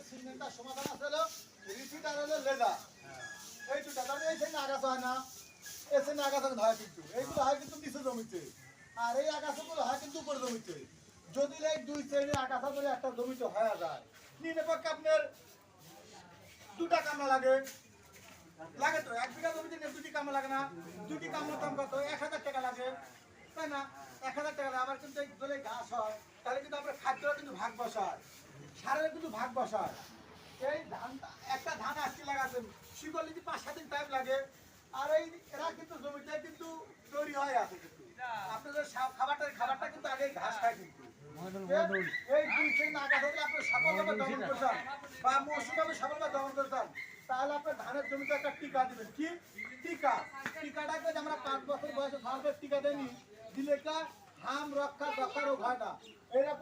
সিমেন্টটা সমাধান আছে হলো রিপিট আর হলো লেদা এই দুটা তাহলে এই সেই আগাছা হয় না এসে আগাছা হয় কিন্তু এইগুলো হয় কিন্তু নিচে জমিতে আর এই আগাছাগুলো হয় কিন্তু উপরে জমিতে যদি এই দুই শ্রেণীর আগাছা ধরে একটা জমিতে হয়ে যায় নিরপেক্ষ আপনার দুটা কামলা লাগে লাগে তো 1 বিঘা জমিতে দুটি কামলা লাগে না দুটি কামলা দাম কত 1000 টাকা লাগে তাই না 1000 টাকা আবার কিন্তু এই দলে ঘাস হয় তাহলে কিন্তু আমরা খাদ্যটা কিন্তু ভাগ বসায় সারের কিন্তু ভাগ বসায় এই ধান একটা ধান আজকে লাগাচ্ছেন শিকড় লিখে 5-7 দিন টাইম লাগে আর এই এরা কিন্তু জমিতে কিন্তু তৈরি হয়ে আছে কিন্তু আপনাদের খাবারটা কিন্তু আগে ঘাস খায় কিন্তু এই দুই তিন আগাছা থাকলে আপনি সফলভাবে দমন করছেন বা মৌসুমভাবে সফলভাবে দমন করছেন তাহলে আপনার ধানের জমিতে একটা টিকা দিবেন কি টিকাটাকে যে আমরা 5 বছর বয়সে ভালো টিকা দেনি দিলে একটা হাম রক্ষা রোগ হয় না এরা